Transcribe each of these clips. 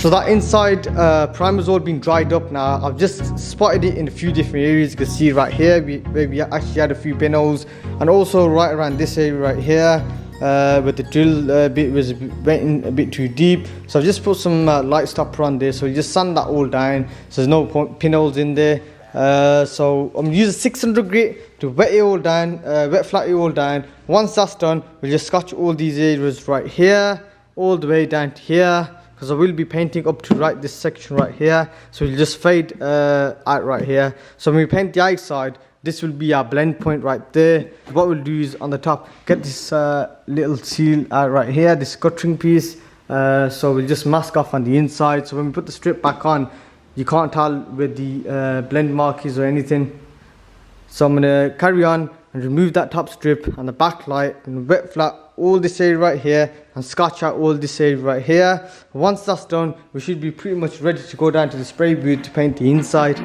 So that inside primer's all been dried up now. I've just spotted it in a few different areas. You can see right here where we actually had a few pinholes, and also right around this area right here where the drill bit went in a bit too deep. So I've just put some light stopper on there, so you just sand that all down so there's no pinholes in there. So I'm using 600 grit to wet it all down, wet flat it all down. Once that's done, we'll just scotch all these areas right here all the way down to here, because I will be painting up to right this section right here. So we'll just fade out right here. So when we paint the outside, this will be our blend point right there. What we'll do is on the top, get this little seal out right here, this guttering piece. So we'll just mask off on the inside. So when we put the strip back on, you can't tell where the blend mark is or anything. So I'm going to carry on and remove that top strip and the backlight and wet flat all this area right here and scotch out all this area right here. Once that's done, we should be pretty much ready to go down to the spray booth to paint the inside.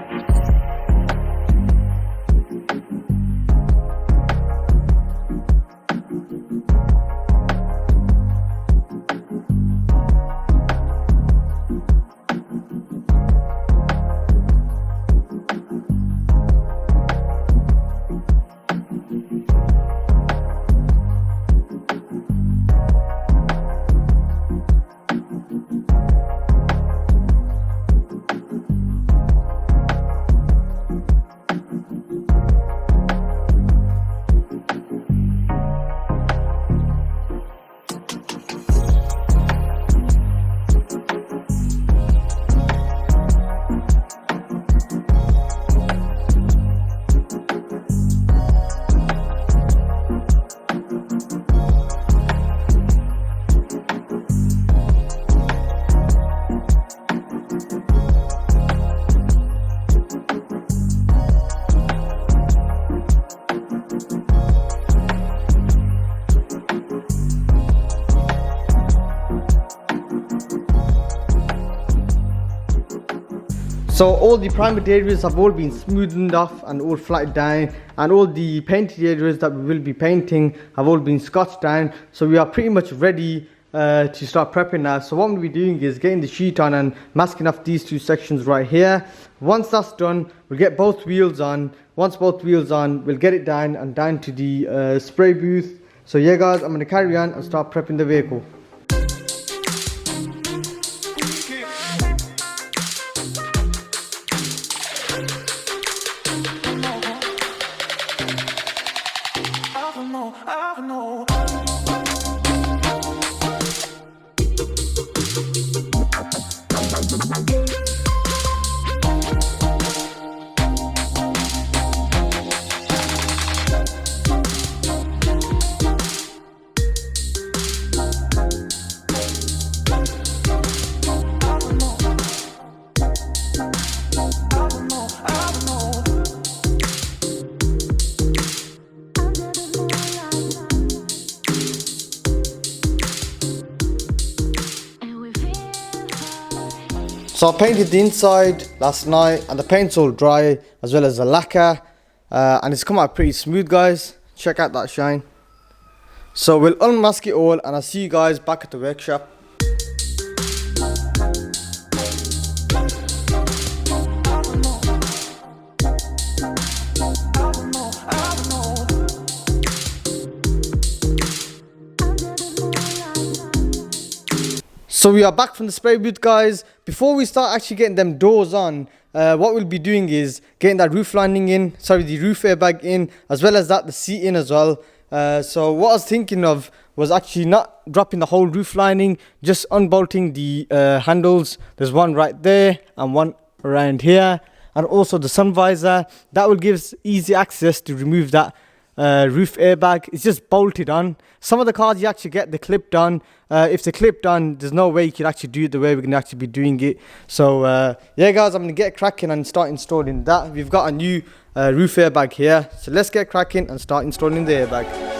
So all the primed areas have all been smoothened off and all flattened down, and all the painted areas that we will be painting have all been scotched down. So we are pretty much ready to start prepping now. So what we'll be doing is getting the sheet on and masking off these two sections right here. Once that's done, we'll get both wheels on. Once both wheels on, we'll get it down and down to the spray booth. So yeah guys, I'm going to carry on and start prepping the vehicle. So I painted the inside last night and the paint's all dry as well as the lacquer, and it's come out pretty smooth guys. Check out that shine. So we'll unmask it all and I'll see you guys back at the workshop. So we are back from the spray booth guys. Before we start actually getting them doors on, what we'll be doing is getting that roof lining in, the roof airbag in, as well as that the seat in as well. So what I was thinking of was actually not dropping the whole roof lining, just unbolting the handles. There's one right there and one around here, and also the sun visor. That will give us easy access to remove that roof airbag. It's just bolted on. Some of the cars you actually get the clipped on. If they're clipped on, there's no way you can actually do it the way we're going to actually be doing it. So yeah guys, I'm going to get cracking and start installing that. We've got a new roof airbag here, so let's get cracking and start installing the airbag.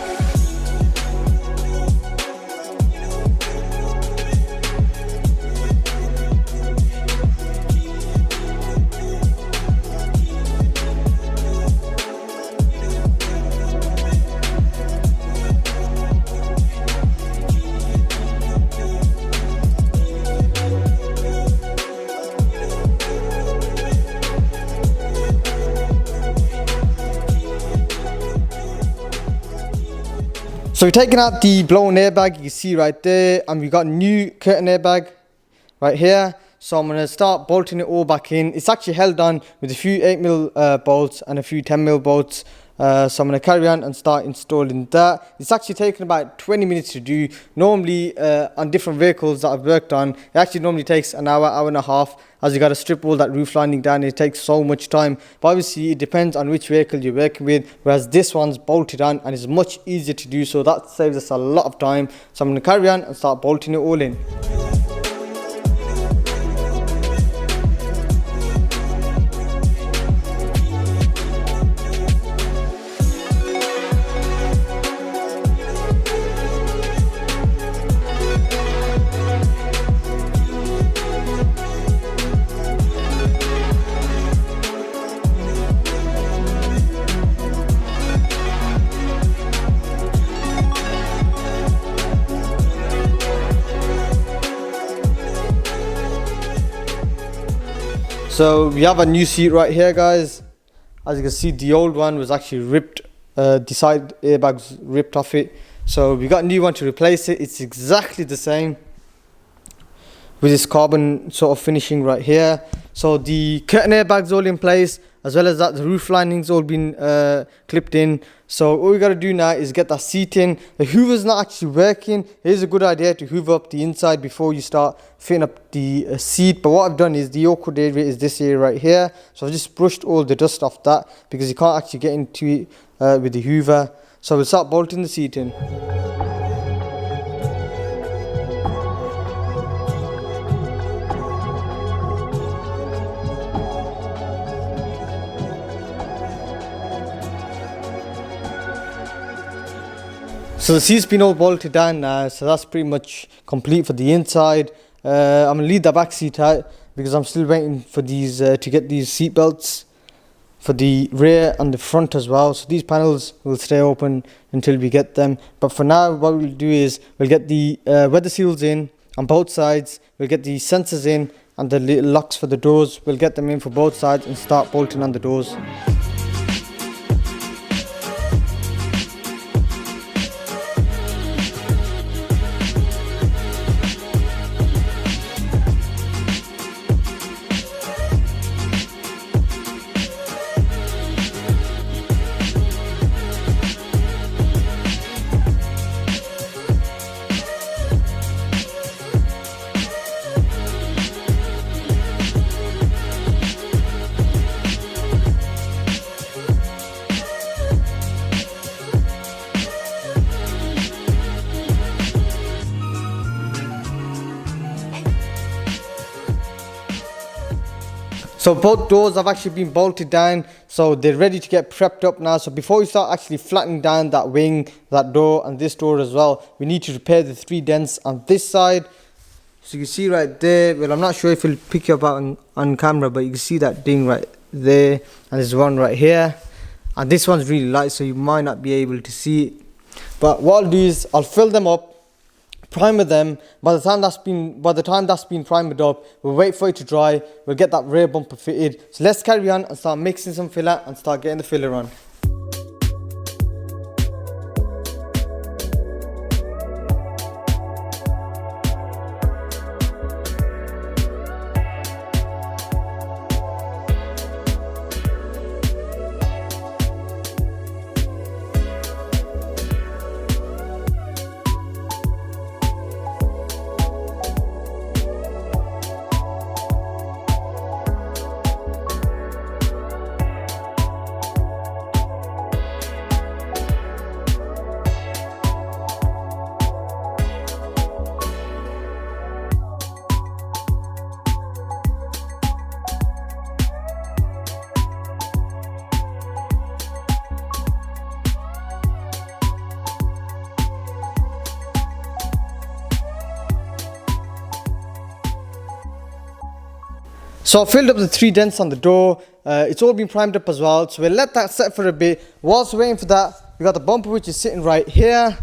So we're taking out the blown airbag, you can see right there, and we got new curtain airbag right here. So I'm going to start bolting it all back in. It's actually held on with a few 8mm bolts and a few 10mm bolts. So I'm going to carry on and start installing that. It's actually taken about 20 minutes to do. Normally on different vehicles that I've worked on, it actually normally takes an hour, hour and a half, as you got to strip all that roof lining down. It takes so much time, but obviously it depends on which vehicle you're working with, whereas this one's bolted on and it's much easier to do, so that saves us a lot of time. So I'm going to carry on and start bolting it all in. So we have a new seat right here, guys. As you can see, the old one was actually ripped, the side airbags ripped off it. So we got a new one to replace it. It's exactly the same with this carbon sort of finishing right here. So the curtain airbags all in place, as well as that the roof linings all been clipped in. So all we got to do now is get that seat in. The hoover's not actually working. It is a good idea to hoover up the inside before you start fitting up the seat. But what I've done is the awkward area is this area right here. So I've just brushed all the dust off that because you can't actually get into it with the hoover. So we'll start bolting the seat in. So the seat's been all bolted down now, so that's pretty much complete for the inside. I'm going to leave the back seat out because I'm still waiting for these to get these seat belts for the rear and the front as well. So these panels will stay open until we get them. But for now, what we'll do is we'll get the weather seals in on both sides. We'll get the sensors in and the little locks for the doors. We'll get them in for both sides and start bolting on the doors. So both doors have actually been bolted down, so they're ready to get prepped up now. So before we start actually flattening down that wing, that door and this door as well, we need to repair the 3 dents on this side. So you can see right there, well, I'm not sure if it'll pick you up on camera, but you can see that ding right there, and there's one right here, and this one's really light, so you might not be able to see it. But what I'll do is I'll fill them up, primer them. By the time that's been primered up, we'll wait for it to dry. We'll get that rear bumper fitted. So let's carry on and start mixing some filler and start getting the filler on. So I filled up the 3 dents on the door. It's all been primed up as well. So we'll let that set for a bit. Whilst we're waiting for that, we got the bumper which is sitting right here.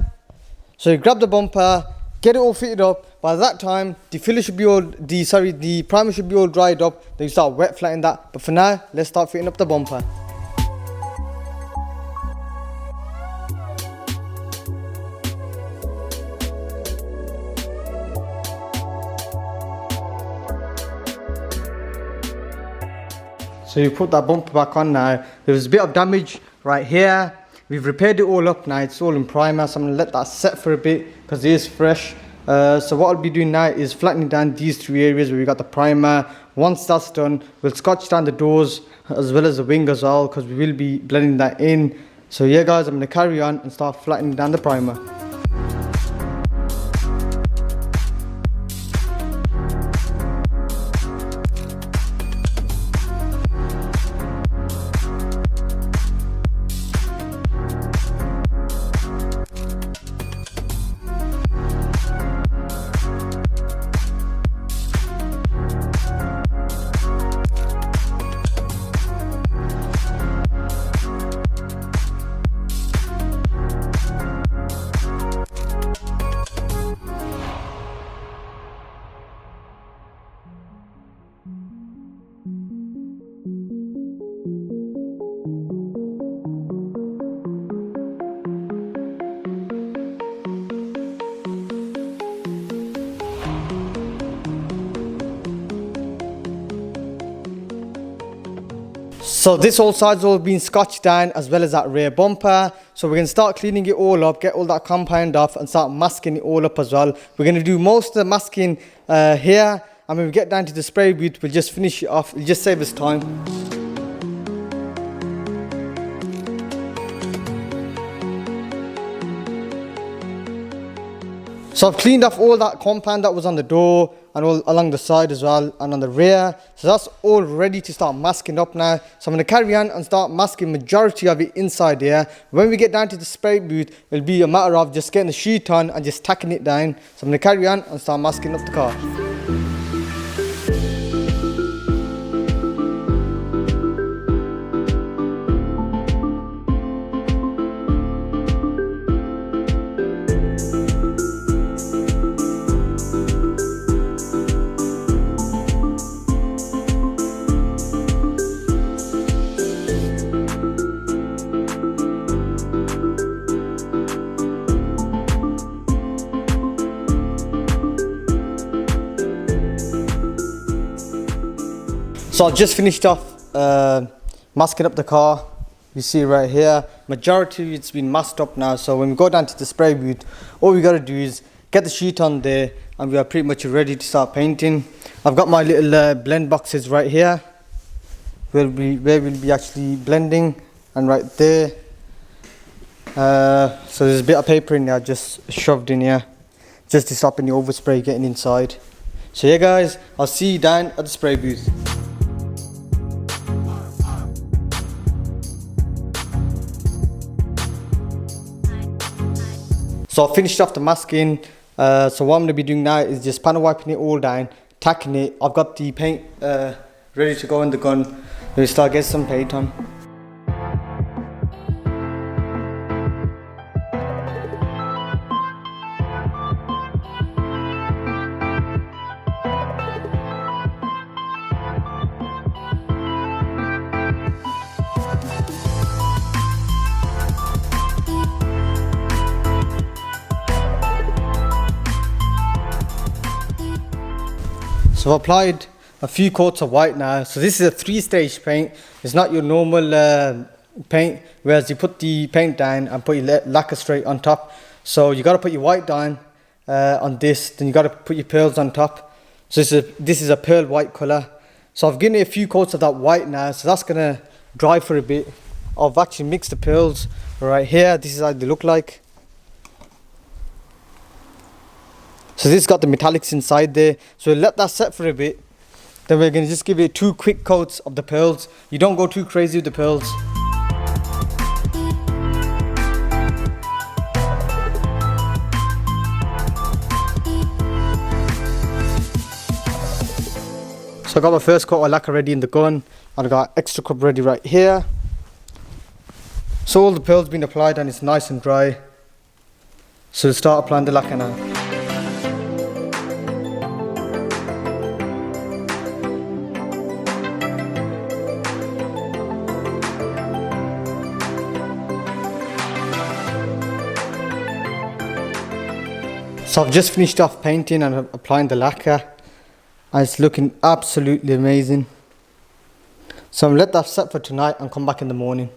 So you grab the bumper, get it all fitted up. By that time, the filler should be all, the primer should be all dried up. Then you start wet flattening that. But for now, let's start fitting up the bumper. So you put that bumper back on now. There was a bit of damage right here. We've repaired it all up now. It's all in primer, so I'm going to let that set for a bit because it is fresh. So what I'll be doing now is flattening down these 3 areas where we got the primer. Once that's done, we'll scotch down the doors as well as the wing as well, because we will be blending that in. So yeah guys, I'm going to carry on and start flattening down the primer. So this whole side's all been scotched down as well as that rear bumper. So we're going to start cleaning it all up, get all that compound off and start masking it all up as well. We're going to do most of the masking here, and when we get down to the spray booth, we'll just finish it off. It'll just save us time. So I've cleaned off all that compound that was on the door and all along the side as well and on the rear. So that's all ready to start masking up now. So I'm going to carry on and start masking majority of it inside here. When we get down to the spray booth, it'll be a matter of just getting the sheet on and just tacking it down. So I'm going to carry on and start masking up the car. So I've just finished off masking up the car. You see right here, majority of it's been masked up now. So when we go down to the spray booth, all we got to do is get the sheet on there and we are pretty much ready to start painting. I've got my little blend boxes right here where we'll be actually blending, and right there. So there's a bit of paper in there just shoved in here just to stop any overspray getting inside. So yeah guys, I'll see you down at the spray booth. So I finished off the masking. So what I'm going to be doing now is just panel wiping it all down, tacking it. I've got the paint ready to go in the gun. We'll start getting some paint on. So I've applied a few coats of white now. So this is a 3-stage paint. It's not your normal paint, whereas you put the paint down and put your lacquer straight on top. So you got to put your white down on this, then you got to put your pearls on top. So this is a pearl white color. So I've given it a few coats of that white now, so that's gonna dry for a bit. I've actually mixed the pearls right here. This is how they look like. So this got the metallics inside there. So we'll let that set for a bit. Then we're going to just give it 2 quick coats of the pearls. You don't go too crazy with the pearls. So I got my first coat of lacquer ready in the gun. And I got extra cup ready right here. So all the pearls been applied and it's nice and dry. So we'll start applying the lacquer now. So I've just finished off painting and applying the lacquer, and it's looking absolutely amazing. So I'm gonna let that set for tonight and come back in the morning.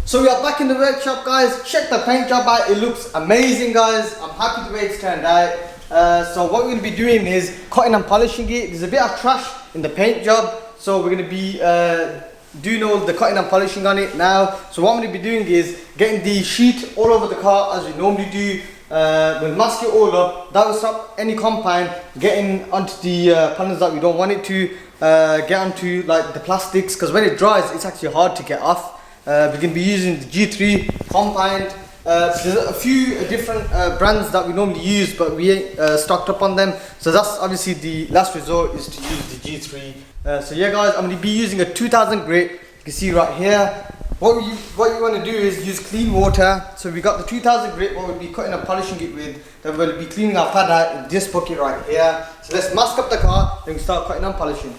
So we are back in the workshop, guys. Check the paint job out, it looks amazing, guys. I'm happy the way it's turned out. So what we're going to be doing is cutting and polishing it. There's a bit of trash in the paint job, so we're going to be doing all the cutting and polishing on it now. So what I'm going to be doing is getting the sheet all over the car as we normally do. We'll mask it all up. That will stop any compound getting onto the panels that we don't want it to get onto, like the plastics, because when it dries it's actually hard to get off. We're going to be using the G3 compound. There's a few different brands that we normally use, but we ain't stocked up on them. So that's obviously the last resort, is to use the G3. So yeah, guys, I'm going to be using a 2000 grit. You can see right here. What you want to do is use clean water. So we got the 2000 grit, what we'll be cutting and polishing it with. Then we'll be cleaning our pad out in this bucket right here. So let's mask up the car, then we start cutting and polishing.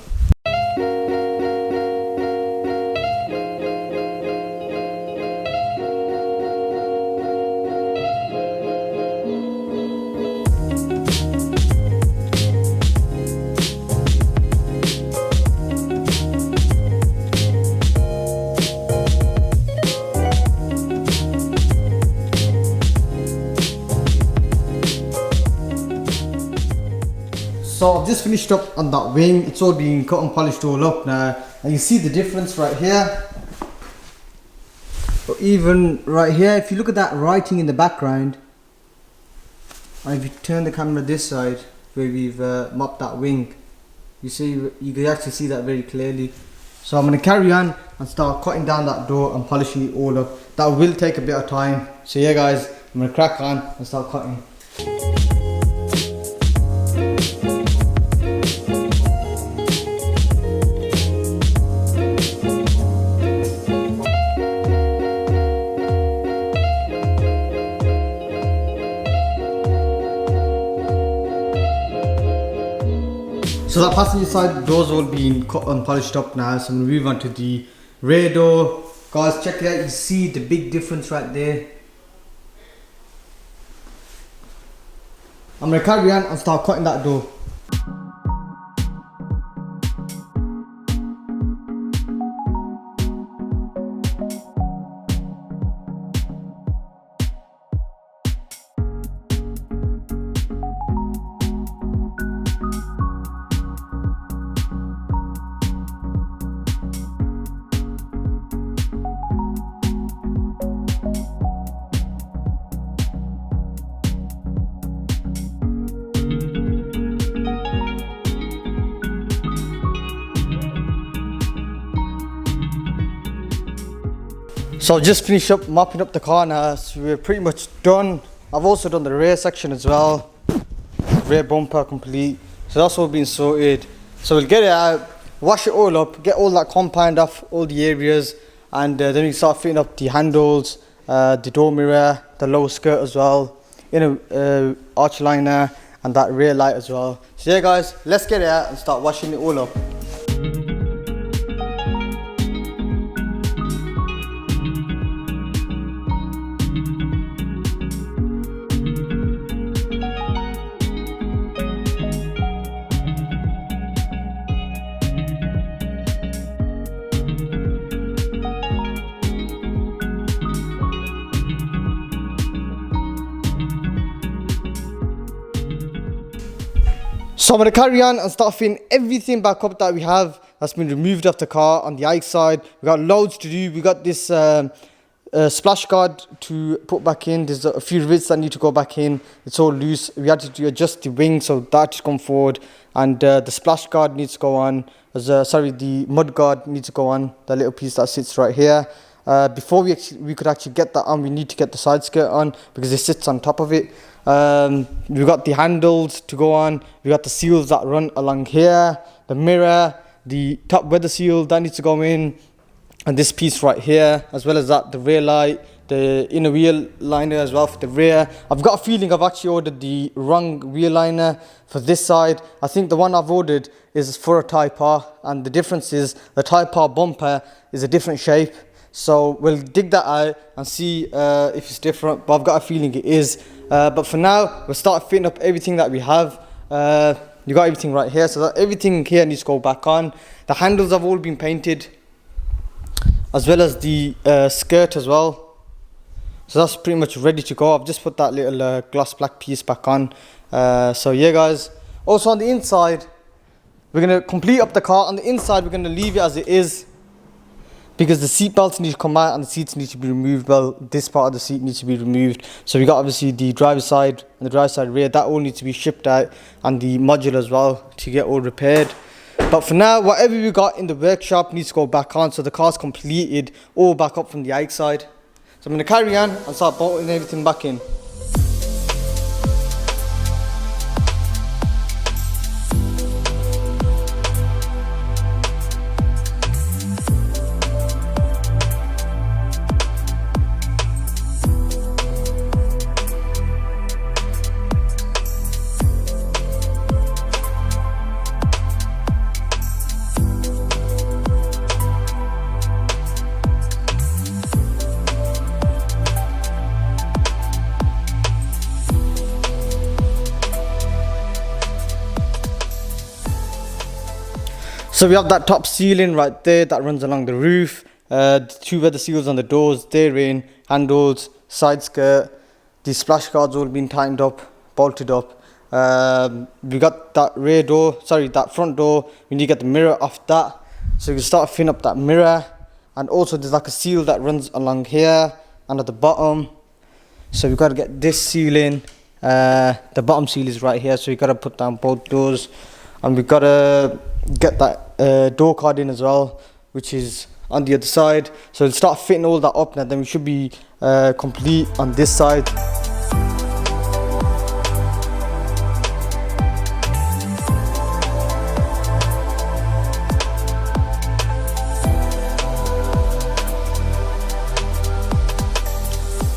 So I've just finished up on that wing. It's all been cut and polished all up now, and you see the difference right here. But even right here, if you look at that writing in the background, and if you turn the camera this side where we've mopped that wing, you can actually see that very clearly. So I'm going to carry on and start cutting down that door and polishing it all up. That will take a bit of time. So yeah, guys, I'm going to crack on and start cutting. So that passenger side door's all been cut and polished up now, so I'm going to move on to the rear door. Guys, check it out, you see the big difference right there. I'm going to carry on and start cutting that door. So I've just finished up mopping up the car now, so we're pretty much done. I've also done the rear section as well, rear bumper complete, so that's all been sorted. So we'll get it out, wash it all up, get all that compound off all the areas, and then we can start fitting up the handles, the door mirror, the lower skirt as well, arch liner, and that rear light as well. So yeah, guys, let's get it out and start washing it all up. So I'm going to carry on and start filling everything back up that we have that's been removed off the car on the outside. We got loads to do. We got this splash guard to put back in. There's a few rivets that need to go back in. It's all loose. We had to adjust the wing so that to come forward, and the splash guard needs to go on. The mud guard needs to go on, the little piece that sits right here. Before we could actually get that on, we need to get the side skirt on because it sits on top of it. We got the handles to go on. We got the seals that run along here, the mirror, the top weather seal that needs to go in, and this piece right here, as well as that, the rear light, the inner wheel liner as well for the rear. I've got a feeling I've actually ordered the wrong wheel liner for this side. I think the one I've ordered is for a Type R, and the difference is the Type R bumper is a different shape. So we'll dig that out and see if it's different, but I've got a feeling it is. But for now, we'll start fitting up everything that we have. You got everything right here, so that everything here needs to go back on. The handles have all been painted, as well as the skirt as well. So that's pretty much ready to go. I've just put that little gloss black piece back on. So yeah guys, also on the inside, we're going to complete up the car. On the inside, we're going to leave it as it is, because the seat belts need to come out and the seats need to be removed. Well, this part of the seat needs to be removed. So we got obviously the driver's side and the driver's side rear, that all needs to be shipped out, and the module as well to get all repaired. But for now, whatever we got in the workshop needs to go back on, so the car's completed, all back up from the outside. So I'm going to carry on and start bolting everything back in. So we have that top ceiling right there that runs along the roof. The two weather seals on the doors, they're in, handles, side skirt. The splash guards all been tightened up, bolted up. We got that rear door, sorry, that front door. We need to get the mirror off that. So we can start filling up that mirror. And also there's like a seal that runs along here and at the bottom. So we've got to get this seal in. The bottom seal is right here, so we've got to put down both doors. And we've got to get that door card in as well, which is on the other side. So we'll start fitting all that up now, then we should be complete on this side.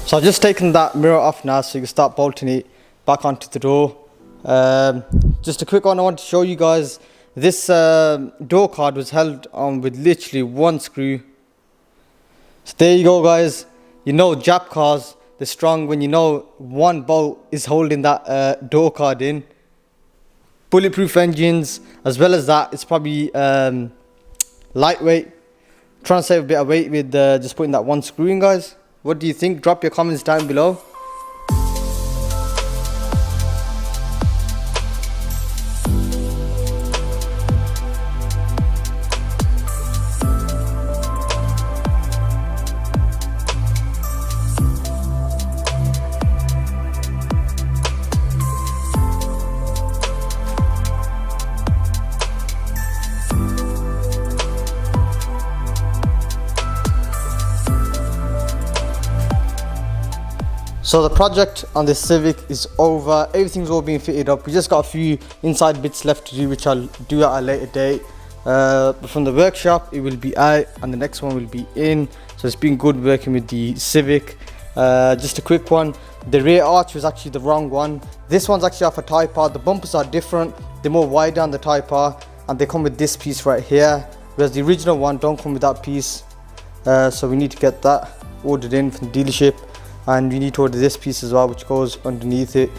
So I've just taken that mirror off now, so you can start bolting it back onto the door. Just a quick one I want to show you guys. This door card was held on with literally one screw. So there you go guys. You know Jap cars, they're strong when you know one bolt is holding that door card in. Bulletproof engines, as well as that, it's probably lightweight. Trying to save a bit of weight with just putting that one screw in, guys. What do you think? Drop your comments down below. So the project on this Civic is over. Everything's all been fitted up. We just got a few inside bits left to do, which I'll do at a later date. But from the workshop, it will be out and the next one will be in. So it's been good working with the Civic. Just a quick one. The rear arch was actually the wrong one. This one's actually off a Type R. The bumpers are different. They're more wide on the Type R, and they come with this piece right here. Whereas the original one don't come with that piece. So we need to get that ordered in from the dealership. And we need to order this piece as well, which goes underneath it.